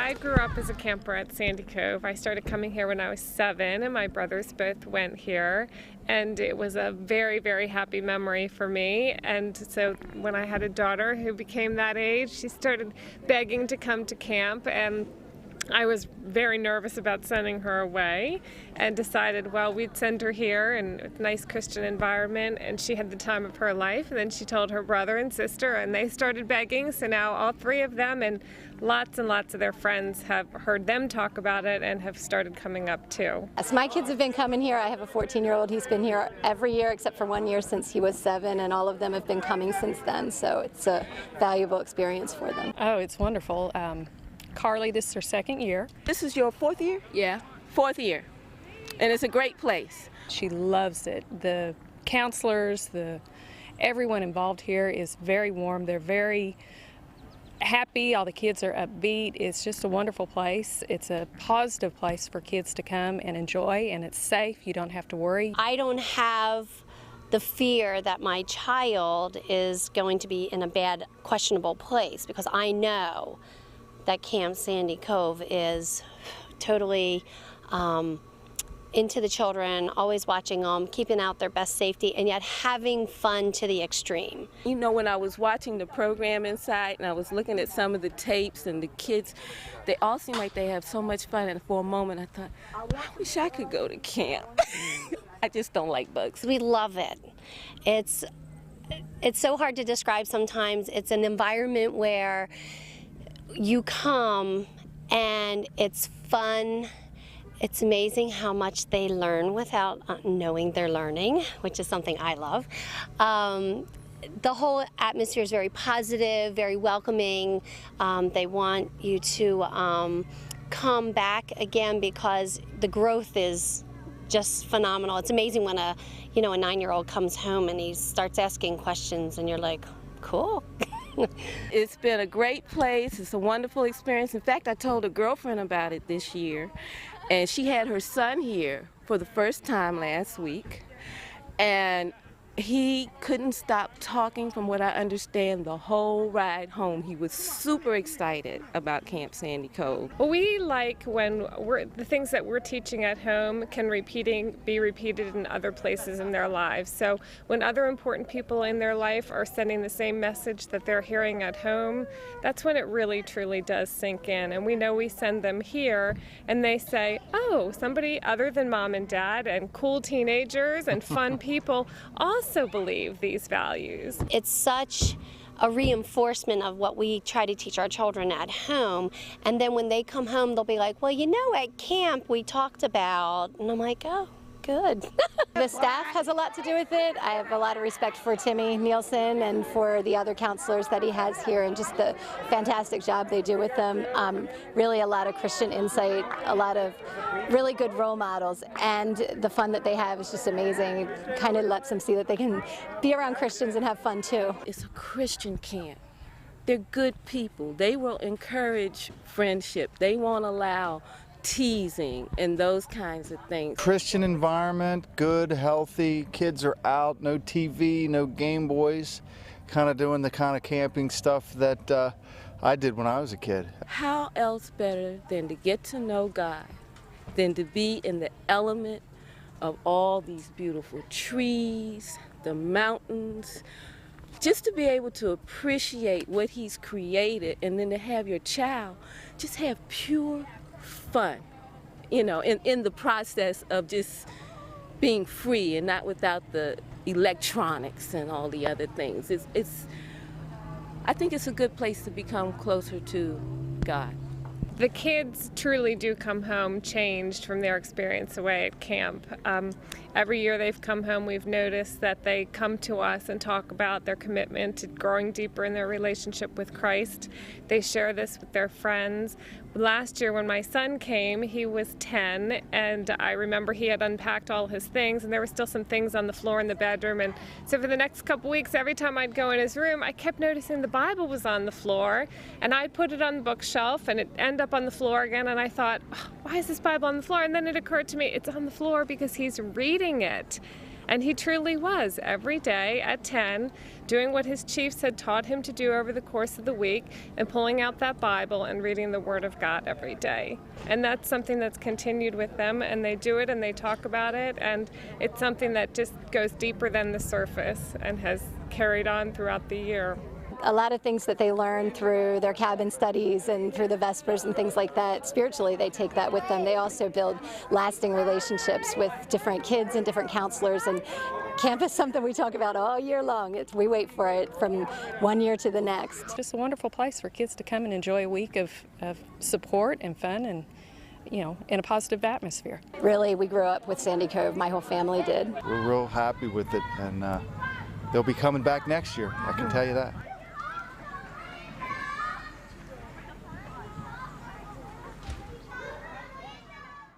I grew up as a camper at Sandy Cove. I started coming here when I was 7, and my brothers both went here. And it was a very, very happy memory for me. And so when I had a daughter who became that age, she started begging to come to camp, and I was very nervous about sending her away and decided, well, we'd send her here in a nice Christian environment, and she had the time of her life. And then she told her brother and sister, and they started begging. So now all 3 of them and lots of their friends have heard them talk about it and have started coming up too. Yes, my kids have been coming here. I have a 14-year-old. He's been here every year except for 1 year since he was 7, and all of them have been coming since then. So it's a valuable experience for them. Oh, it's wonderful. Carly, this is her 2nd year. This is your 4th year? Yeah. 4th year. And it's a great place. She loves it. The counselors, everyone involved here is very warm. They're very happy. All the kids are upbeat. It's just a wonderful place. It's a positive place for kids to come and enjoy, and it's safe. You don't have to worry. I don't have the fear that my child is going to be in a bad, questionable place, because I know that Camp Sandy Cove is totally into the children, always watching them, keeping out their best safety, and yet having fun to the extreme. You know, when I was watching the program inside and I was looking at some of the tapes and the kids, they all seem like they have so much fun, and for a moment I thought, I wish I could go to camp. I just don't like bugs. We love it. It's so hard to describe sometimes. It's an environment where you come and it's fun. It's amazing how much they learn without knowing they're learning, which is something I love. The whole atmosphere is very positive, very welcoming. They want you to come back again because the growth is just phenomenal. It's amazing when a 9-year-old comes home and he starts asking questions, and you're like, cool. It's been a great place. It's a wonderful experience. In fact, I told a girlfriend about it this year, and she had her son here for the first time last week, and he couldn't stop talking, from what I understand, the whole ride home. He was super excited about Camp Sandy Cove. Well, we like when the things that we're teaching at home can be repeated in other places in their lives. So when other important people in their life are sending the same message that they're hearing at home, that's when it really truly does sink in. And we know we send them here and they say, oh, somebody other than mom and dad and cool teenagers and fun people also believe these values. It's such a reinforcement of what we try to teach our children at home, and then when they come home they'll be like, well, at camp we talked about, and I'm like, oh, good. The staff has a lot to do with it. I have a lot of respect for Timmy Nielsen and for the other counselors that he has here, and just the fantastic job they do with them. Really a lot of Christian insight, a lot of really good role models, and the fun that they have is just amazing. It kind of lets them see that they can be around Christians and have fun too. It's a Christian camp. They're good people. They will encourage friendship. They won't allow teasing and those kinds of things. Christian environment, good, healthy, kids are out, no TV, no Game Boys, kind of doing the kind of camping stuff that I did when I was a kid. How else better than to get to know God, than to be in the element of all these beautiful trees, the mountains, just to be able to appreciate what He's created, and then to have your child just have pure fun, in the process of just being free and not without the electronics and all the other things. I think it's a good place to become closer to God. The kids truly do come home changed from their experience away at camp. Every year they've come home, we've noticed that they come to us and talk about their commitment to growing deeper in their relationship with Christ. They share this with their friends. Last year when my son came, he was 10, and I remember he had unpacked all his things, and there were still some things on the floor in the bedroom. And so for the next couple weeks, every time I'd go in his room, I kept noticing the Bible was on the floor, and I'd put it on the bookshelf, and it'd end up on the floor again, and I thought, oh, why is this Bible on the floor? And then it occurred to me, it's on the floor because he's reading it. And he truly was, every day at 10, doing what his chiefs had taught him to do over the course of the week and pulling out that Bible and reading the Word of God every day. And that's something that's continued with them, and they do it and they talk about it, and it's something that just goes deeper than the surface and has carried on throughout the year. A lot of things that they learn through their cabin studies and through the Vespers and things like that, spiritually they take that with them. They also build lasting relationships with different kids and different counselors, and camp is something we talk about all year long. We wait for it from one year to the next. It's just a wonderful place for kids to come and enjoy a week of support and fun and, you know, in a positive atmosphere. Really, we grew up with Sandy Cove. My whole family did. We're real happy with it, and they'll be coming back next year, I can tell you that.